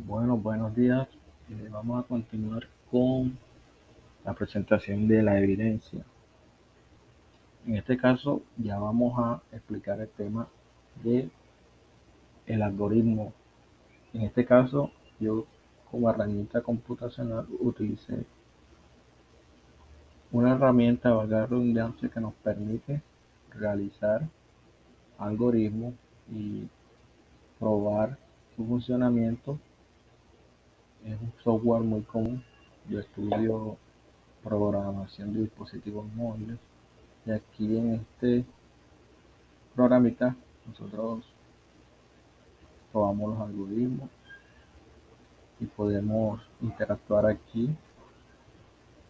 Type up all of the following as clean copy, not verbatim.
Bueno, buenos días. Vamos a continuar con la presentación de la evidencia. En este caso, ya vamos a explicar el tema de el algoritmo. En este caso, yo como herramienta computacional utilicé una herramienta, valga la redundancia, que nos permite realizar algoritmos y probar su funcionamiento. Es un software muy común. Yo estudio programación de dispositivos móviles. Y aquí en este programita nosotros probamos los algoritmos y podemos interactuar aquí.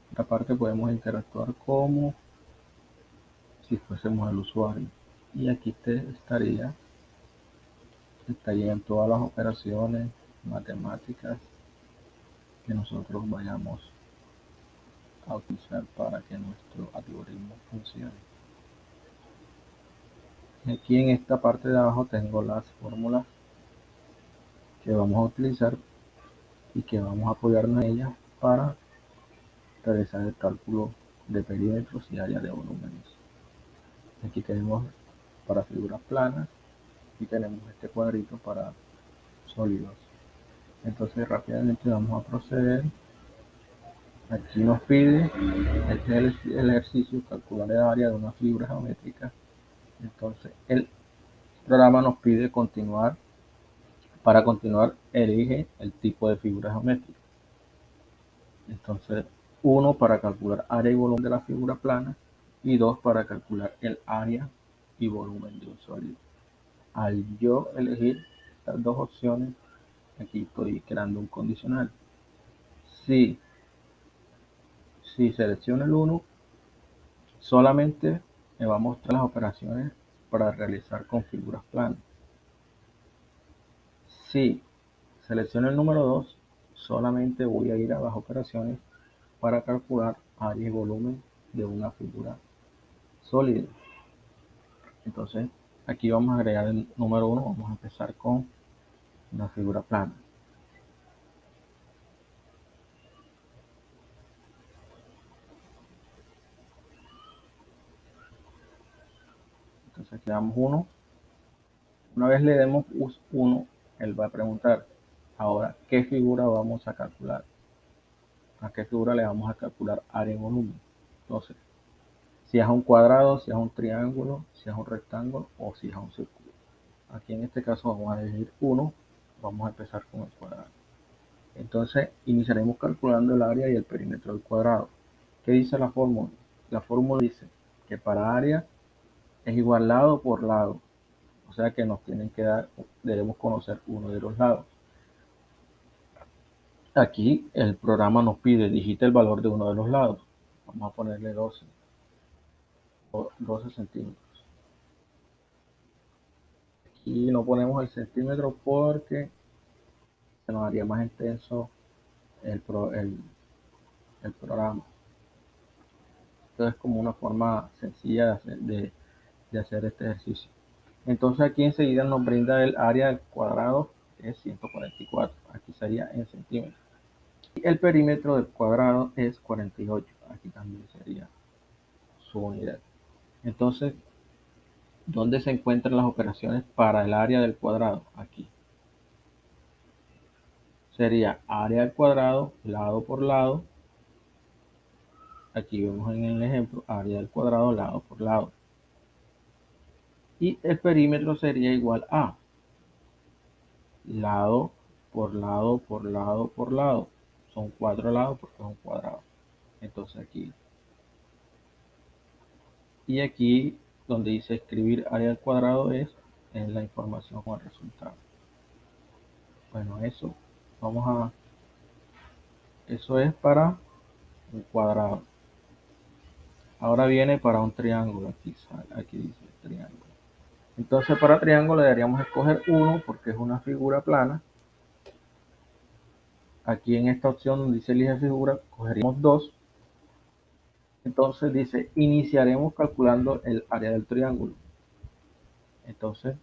Esta parte podemos interactuar como si fuésemos el usuario. Y aquí estarían todas las operaciones matemáticas que nosotros vayamos a utilizar para que nuestro algoritmo funcione. Aquí en esta parte de abajo tengo las fórmulas que vamos a utilizar y que vamos a apoyarnos en ellas para realizar el cálculo de perímetros y área de volúmenes. Aquí tenemos para figuras planas y tenemos este cuadrito para sólidos. Entonces rápidamente vamos a proceder. Aquí nos pide, este es el ejercicio, calcular el área de una figura geométrica. Entonces el programa nos pide continuar. Para continuar, elige el tipo de figura geométrica. Entonces, 1 para calcular área y volumen de la figura plana y 2 para calcular el área y volumen de un sólido. Al yo elegir estas dos opciones, aquí estoy creando un condicional. Si, si selecciono el 1, solamente me va a mostrar las operaciones para realizar con figuras planas. Si selecciono el número 2, solamente voy a ir a las operaciones para calcular área y volumen de una figura sólida. Entonces, aquí vamos a agregar el número 1, vamos a empezar con una figura plana. Entonces aquí damos 1. Una vez le demos 1, él va a preguntar, ahora, ¿qué figura vamos a calcular? ¿A qué figura le vamos a calcular área y volumen? Entonces, si es un cuadrado, si es un triángulo, si es un rectángulo o si es un círculo. Aquí en este caso vamos a elegir 1, vamos a empezar con el cuadrado. Entonces, iniciaremos calculando el área y el perímetro del cuadrado. ¿Qué dice la fórmula? La fórmula dice que para área es igual lado por lado. O sea que nos tienen que dar, debemos conocer uno de los lados. Aquí el programa nos pide, digita el valor de uno de los lados. Vamos a ponerle 12 centímetros. Aquí no ponemos el centímetro porque se nos haría más extenso el programa. Entonces es como una forma sencilla de hacer este ejercicio. Entonces aquí enseguida nos brinda el área del cuadrado, que es 144. Aquí sería en centímetros. Y el perímetro del cuadrado es 48. Aquí también sería su unidad. Entonces, ¿dónde se encuentran las operaciones para el área del cuadrado? Aquí. Sería área del cuadrado, lado por lado. Aquí vemos en el ejemplo, área del cuadrado, lado por lado. Y el perímetro sería igual a lado por lado por lado por lado. Son 4 lados porque es un cuadrado. Entonces aquí. Y aquí donde dice escribir área al cuadrado es en la información con el resultado. Bueno, eso es para un cuadrado. Ahora viene para un triángulo. Aquí dice triángulo. Entonces para triángulo deberíamos escoger 1 porque es una figura plana. Aquí en esta opción donde dice elige figura, cogeríamos 2. Entonces dice iniciaremos calculando el área del triángulo. Entonces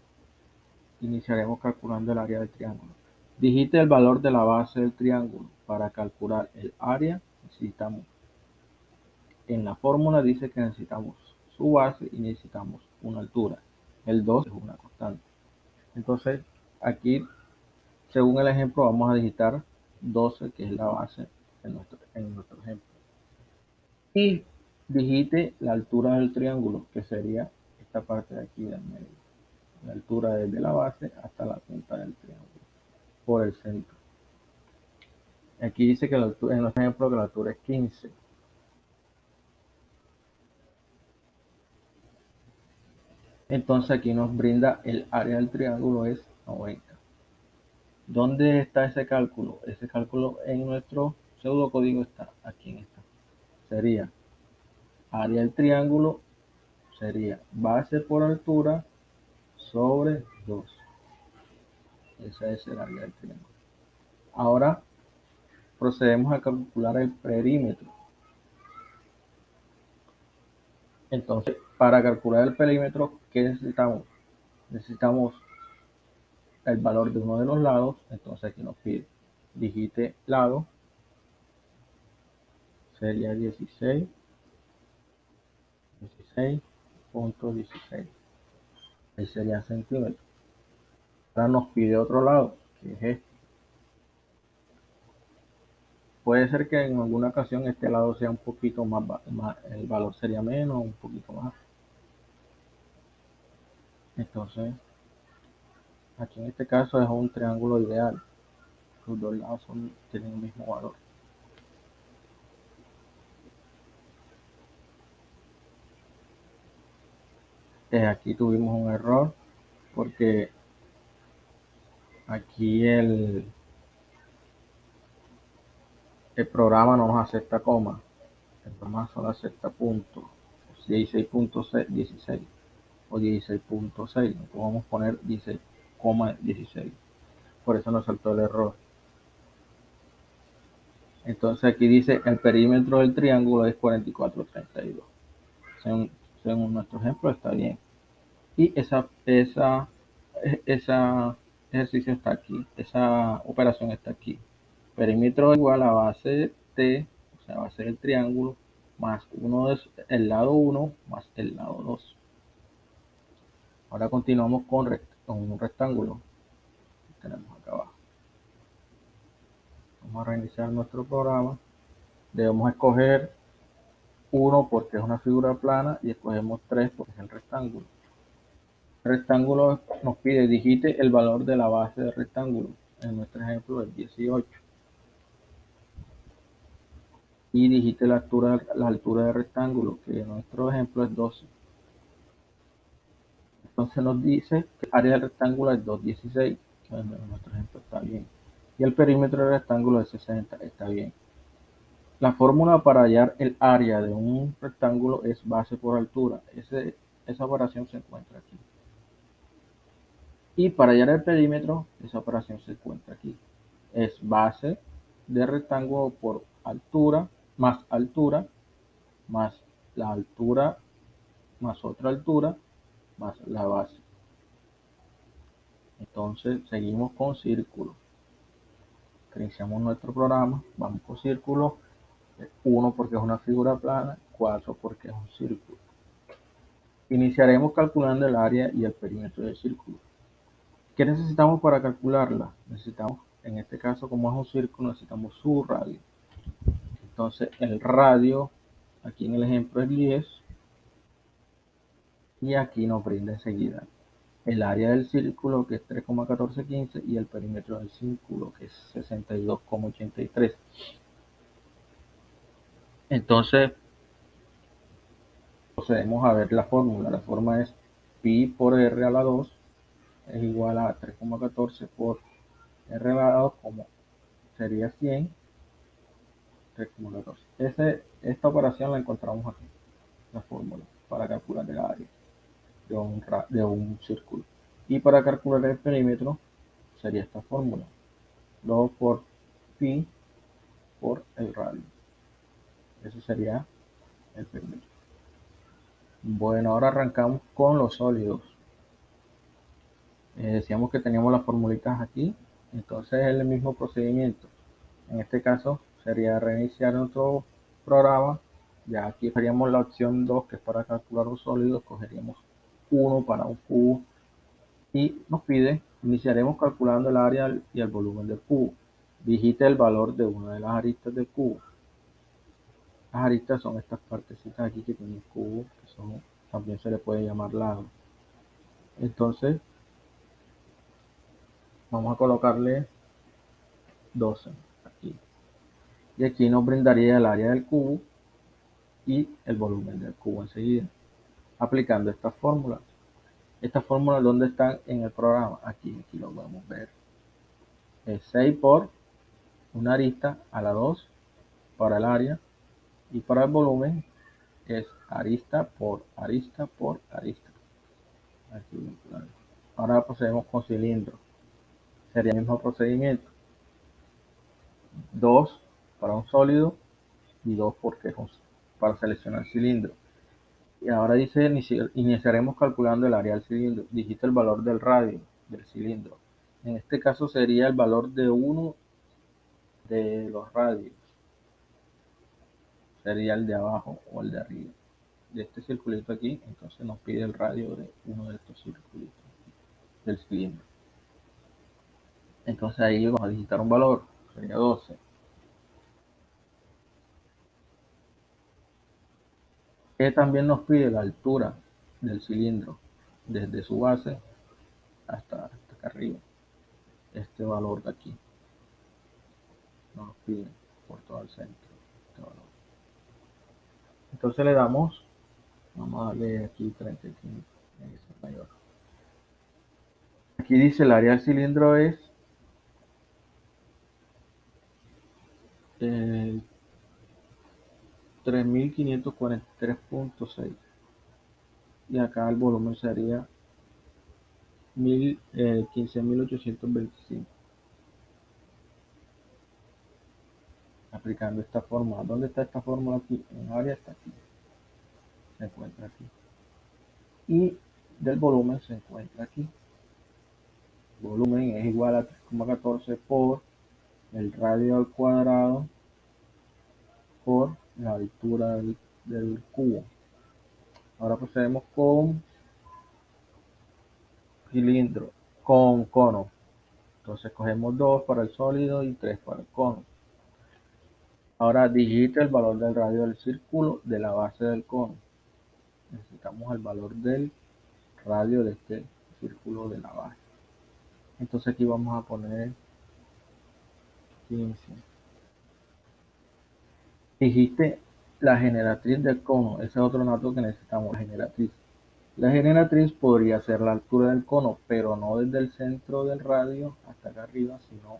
iniciaremos calculando el área del triángulo. Digite el valor de la base del triángulo. Para calcular el área necesitamos, en la fórmula dice que necesitamos su base y necesitamos una altura. El 2 es una constante. Entonces, aquí, según el ejemplo, vamos a digitar 12, que es la base en nuestro ejemplo. Y digite la altura del triángulo, que sería esta parte de aquí del medio. La altura desde la base hasta la punta del triángulo, por el centro. Aquí dice que la altura, en nuestro ejemplo, que la altura es 15. Entonces aquí nos brinda el área del triángulo es 90. ¿Dónde está ese cálculo? Ese cálculo en nuestro pseudocódigo está aquí en esta. Sería área del triángulo, sería base por altura sobre 2. Ese es el área del triángulo. Ahora procedemos a calcular el perímetro. Entonces, para calcular el perímetro, ¿qué necesitamos? Necesitamos el valor de uno de los lados. Entonces aquí nos pide digite lado, sería 16.16. Ahí sería centímetros. Ahora nos pide otro lado, que es este. Puede ser que en alguna ocasión este lado sea un poquito más, el valor sería menos, un poquito más. Entonces, aquí en este caso es un triángulo ideal. Los dos lados tienen el mismo valor. Aquí tuvimos un error porque aquí el programa no nos acepta coma. El programa solo acepta punto. 16.16 o 16.6. No podemos poner 16,16. Por eso nos saltó el error. Entonces aquí dice el perímetro del triángulo es 44,32. Según nuestro ejemplo está bien. Y esa ejercicio está aquí. Esa operación está aquí. Perímetro igual a base T, o sea, base del triángulo, más el lado 1 más el lado 2. Ahora continuamos con un rectángulo que tenemos acá abajo. Vamos a reiniciar nuestro programa. Debemos escoger 1 porque es una figura plana y escogemos 3 porque es el rectángulo. El rectángulo nos pide digite el valor de la base del rectángulo. En nuestro ejemplo es 18. Y digite la altura del rectángulo, que en nuestro ejemplo es 12. Entonces nos dice que el área del rectángulo es 216, que en nuestro ejemplo está bien. Y el perímetro del rectángulo es 60, está bien. La fórmula para hallar el área de un rectángulo es base por altura. Esa operación se encuentra aquí. Y para hallar el perímetro, esa operación se encuentra aquí. Es base de rectángulo por altura, más la altura, más otra altura, más la base. Entonces seguimos con círculo. Iniciamos nuestro programa, vamos con círculo. 1 porque es una figura plana, 4 porque es un círculo. Iniciaremos calculando el área y el perímetro del círculo. ¿Qué necesitamos para calcularla? Necesitamos, en este caso, como es un círculo, necesitamos su radio. Entonces, el radio, aquí en el ejemplo es 10, y aquí nos brinda enseguida el área del círculo, que es 3,1415, y el perímetro del círculo, que es 62,83. Entonces, procedemos a ver la fórmula. La fórmula es pi por r a la 2 es igual a 3,14 por r a la 2, como sería 100, 3,14. Esta operación la encontramos aquí, la fórmula, para calcular el área de un círculo. Y para calcular el perímetro sería esta fórmula, 2 por pi por el radio. Ese sería el perímetro. Bueno, ahora arrancamos con los sólidos. Decíamos que teníamos las formulitas aquí. Entonces es el mismo procedimiento. En este caso sería reiniciar nuestro programa. Ya aquí haríamos la opción 2, que es para calcular un sólido. Cogeríamos 1 para un cubo y nos pide, iniciaremos calculando el área y el volumen del cubo. Digite el valor de una de las aristas del cubo. Las aristas son estas partecitas aquí que tienen el cubo, que son, también se le puede llamar lado. Entonces vamos a colocarle 12 aquí. Y aquí nos brindaría el área del cubo y el volumen del cubo enseguida, aplicando esta fórmula. Estas fórmulas, ¿dónde están en el programa? Aquí lo podemos ver. Es 6 por una arista a la 2 para el área, y para el volumen es arista por arista por arista. Aquí, claro. Ahora procedemos con cilindro. Sería el mismo procedimiento. 2 para un sólido y 2 porque es para seleccionar cilindro. Y ahora dice, iniciaremos calculando el área del cilindro. Digita el valor del radio del cilindro. En este caso sería el valor de uno de los radios. Sería el de abajo o el de arriba. De este circulito aquí, entonces nos pide el radio de uno de estos circulitos del cilindro. Entonces ahí vamos a digitar un valor, sería 12. Que también nos pide la altura del cilindro, desde su base hasta acá arriba. Este valor de aquí nos pide por todo el centro. Este valor. Entonces le damos, vamos a darle aquí 35, es mayor. Aquí dice el área del cilindro es 3543.6, y acá el volumen sería 15.825. Aplicando esta fórmula. ¿Dónde está esta fórmula aquí? En el área está aquí. Se encuentra aquí. Y del volumen se encuentra aquí. Volumen es igual a 3,14 por el radio al cuadrado por la altura del cubo. Ahora procedemos con cilindro, con cono. Entonces cogemos 2 para el sólido y 3 para el cono. Ahora digita el valor del radio del círculo de la base del cono. Necesitamos el valor del radio de este círculo de la base. Entonces aquí vamos a poner 15. Dijiste la generatriz del cono. Ese es otro dato que necesitamos, la generatriz. La generatriz podría ser la altura del cono, pero no desde el centro del radio hasta acá arriba, sino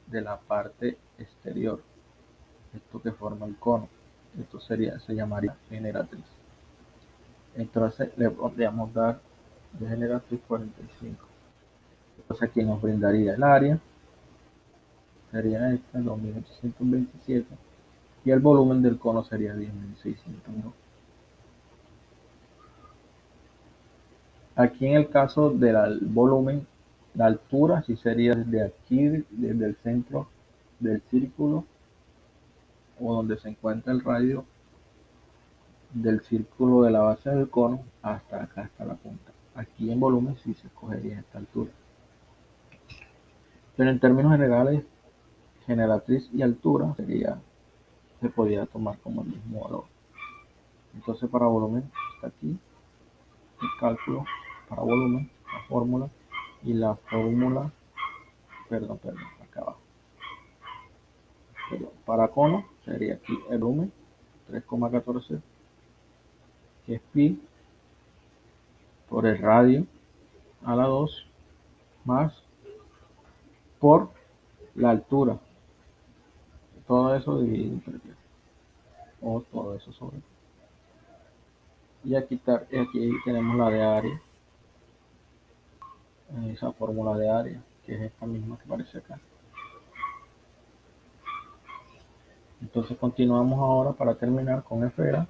de la parte exterior. Esto que forma el cono. Esto se llamaría generatriz. Entonces le podríamos dar de generatriz 45. Entonces aquí nos brindaría el área. Sería este, 2827. Y el volumen del cono sería 10.602. Aquí en el caso del volumen, la altura sí sería desde aquí, desde el centro del círculo o donde se encuentra el radio del círculo de la base del cono hasta acá, hasta la punta. Aquí en volumen sí se escogería esta altura. Pero en términos generales, generatriz y altura se podría tomar como el mismo valor. Entonces para volumen está aquí el cálculo para volumen, la fórmula, y la fórmula, perdón, acá abajo. Pero para cono sería aquí el volumen 3,14, que es pi por el radio a la 2 más por la altura. Todo eso dividido entre 3, o todo eso sobre. Y aquí tenemos la de área, esa fórmula de área, que es esta misma que aparece acá. Entonces continuamos ahora para terminar con esfera.